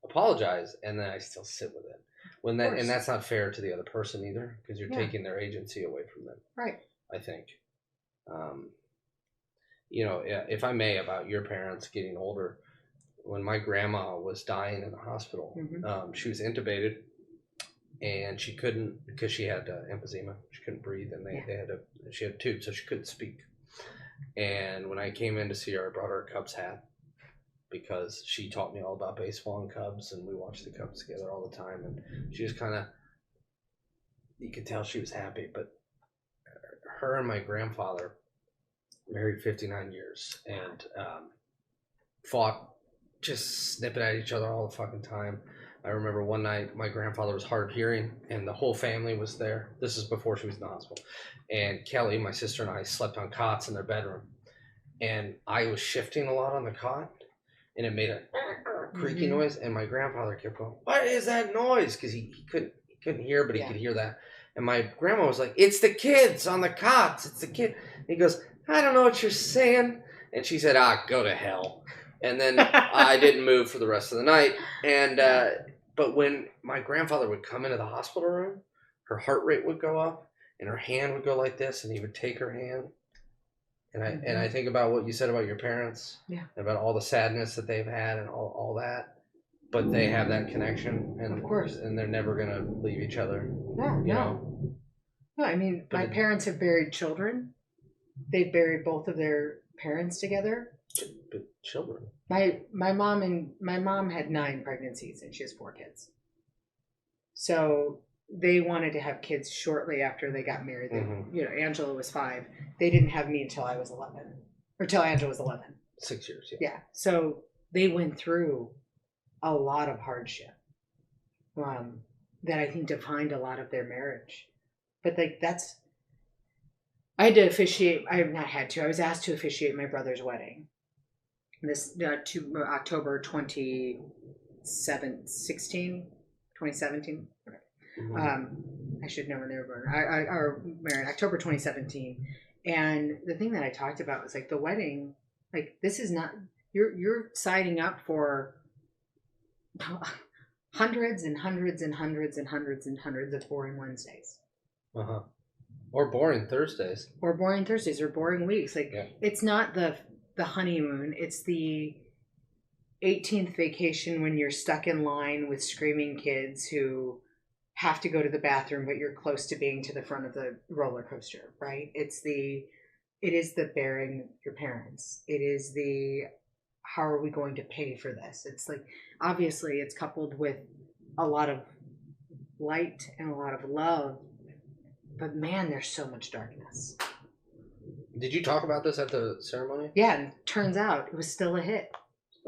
apologize, and then I still sit with it. And that's not fair to the other person either, because you're taking their agency away from them. Right. I think. You know, if I may, about your parents getting older, when my grandma was dying in the hospital, she was intubated, and she couldn't, because she had emphysema. She couldn't breathe, and she had a tube, so she couldn't speak. And when I came in to see her, I brought her a Cubs hat, because she taught me all about baseball and Cubs, and we watched the Cubs together all the time. And she was kind of, you could tell she was happy. But her and my grandfather married 59 years and fought, just snipping at each other all the fucking time. I remember one night my grandfather was hard of hearing, and the whole family was there. This is before she was in the hospital. And Kelly, my sister, and I slept on cots in their bedroom. And I was shifting a lot on the cot, and it made a creaky noise. And my grandfather kept going, "What is that noise?" Because he couldn't hear, but he could hear that. And my grandma was like, "It's the kids on the cots. It's the kid." And he goes, "I don't know what you're saying." And she said, "Go to hell." And then I didn't move for the rest of the night. And but when my grandfather would come into the hospital room, her heart rate would go up, and her hand would go like this, and he would take her hand. And I think about what you said about your parents, about all the sadness that they've had and all that, but they have that connection, and of course, and they're never gonna leave each other. Yeah, you know? No, I mean, my parents have buried children. They've buried both of their parents together. But children. My mom had 9 pregnancies and she has 4 kids. So they wanted to have kids shortly after they got married. You know, Angela was 5. They didn't have me until I was 11, or till Angela was 11. 6 years. Yeah. Yeah. So they went through a lot of hardship that I think defined a lot of their marriage. But like I had to officiate. I have not had to. I was asked to officiate my brother's wedding. This October 2017. I should know when they were born. I married October 2017. And the thing that I talked about was like the wedding. Like this is not you're signing up for hundreds and hundreds and hundreds and hundreds and hundreds of boring Wednesdays. Or boring Thursdays. Or boring Thursdays or boring weeks. Like it's not the honeymoon. It's the 18th vacation when you're stuck in line with screaming kids who have to go to the bathroom, but you're close to being to the front of the roller coaster, right? It is the burying your parents. It is the, how are we going to pay for this? It's like, obviously it's coupled with a lot of light and a lot of love, but man, there's so much darkness. Did you talk about this at the ceremony? Yeah, and turns out it was still a hit.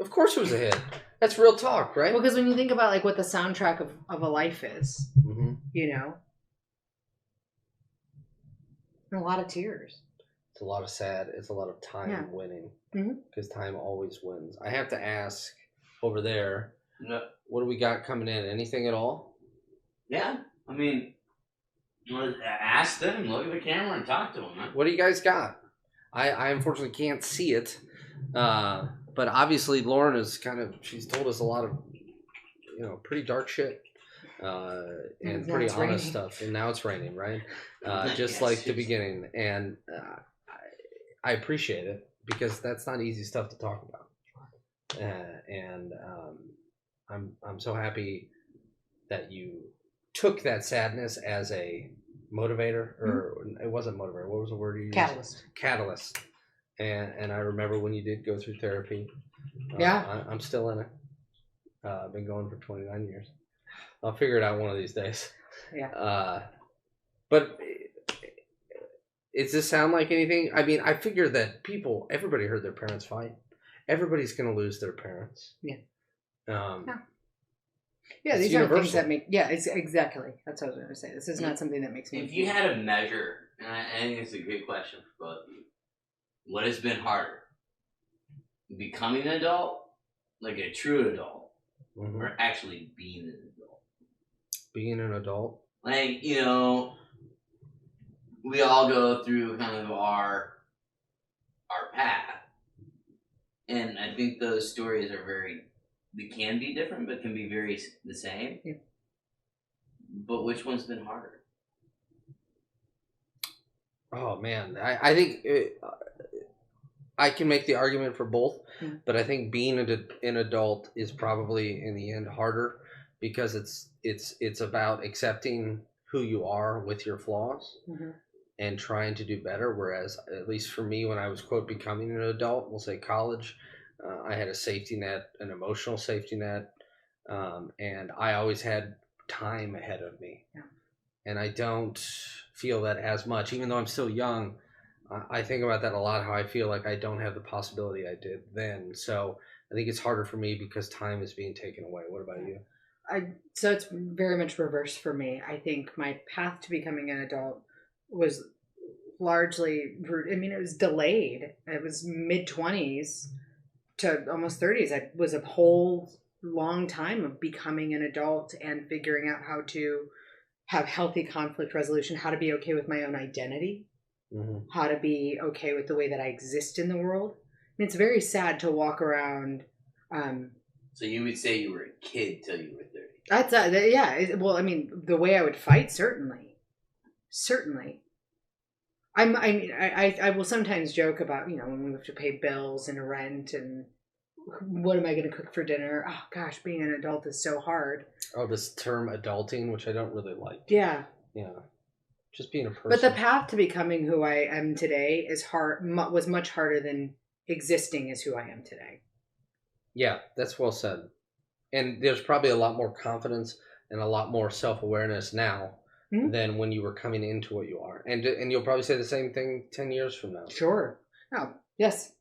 Of course it was a hit. That's real talk, right? Well, because when you think about like what the soundtrack of a life is, you know, a lot of tears. It's a lot of sad. It's a lot of time winning. Because time always wins. I have to ask over there, what do we got coming in? Anything at all? Yeah. I mean, ask them, look at the camera and talk to them. Huh? What do you guys got? I unfortunately can't see it. But obviously Lauren is she's told us a lot of, pretty dark shit. And pretty honest stuff. And now it's raining, right? Just like the beginning. And I appreciate it because that's not easy stuff to talk about. And I'm so happy that you took that sadness as a motivator, or it wasn't motivator. What was the word you used? Catalyst. And I remember when you did go through therapy. I'm still in it. I've been going for 29 years. I'll figure it out one of these days. Yeah. But does this sound like anything? I mean, I figure that everybody heard their parents fight. Everybody's going to lose their parents. Yeah. Yeah, these are things that make... Yeah, it's exactly. That's what I was going to say. This is not something that makes me... If you had a measure, and I think it's a good question for both of you, what has been harder? Becoming an adult, like a true adult, or actually being an adult? Being an adult? Like, we all go through kind of our path. And I think those stories are they can be different, but can be very the same. Yeah. But which one's been harder? Oh, man. I think I can make the argument for both, but I think being an adult is probably, in the end, harder because it's about accepting who you are with your flaws and trying to do better. Whereas, at least for me, when I was, quote, becoming an adult, we'll say college, I had a safety net, an emotional safety net, and I always had time ahead of me. Yeah. And I don't feel that as much, even though I'm still young. I think about that a lot, how I feel like I don't have the possibility I did then. So I think it's harder for me because time is being taken away. What about you? So it's very much reverse for me. I think my path to becoming an adult was largely, it was delayed. It was mid-20s to almost 30s. It was a whole long time of becoming an adult and figuring out how to have healthy conflict resolution, how to be okay with my own identity, how to be okay with the way that I exist in the world. And it's very sad to walk around. So you would say you were a kid till you were 30? That's yeah. Well, I mean, the way I would fight, certainly. I will sometimes joke about, when we have to pay bills and rent and what am I going to cook for dinner? Oh gosh, being an adult is so hard. Oh, this term adulting, which I don't really like. Yeah. Yeah. just being a person. But the path to becoming who I am today is was much harder than existing as who I am today. Yeah, that's well said. And there's probably a lot more confidence and a lot more self-awareness now than when you were coming into what you are. And you'll probably say the same thing 10 years from now. Sure. Oh, yes.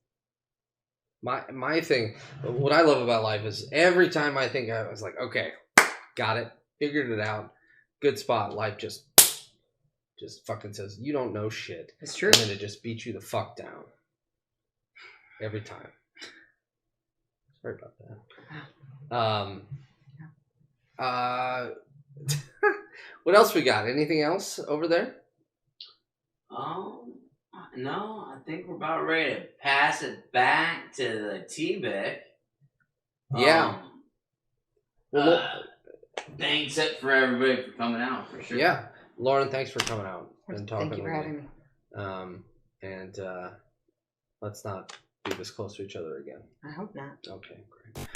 My thing, what I love about life is every time I think I was like, okay, got it, figured it out, good spot, life just fucking says, you don't know shit. It's true. And then it just beats you the fuck down. Every time. Sorry about that. What else we got? Anything else over there? No, I think we're about ready to pass it back to the T-Bic. Yeah. Thanks for everybody for coming out, for sure. Yeah. Lauren, thanks for coming out and talking. Thank you for having me. And let's not be this close to each other again. I hope not. Okay, great.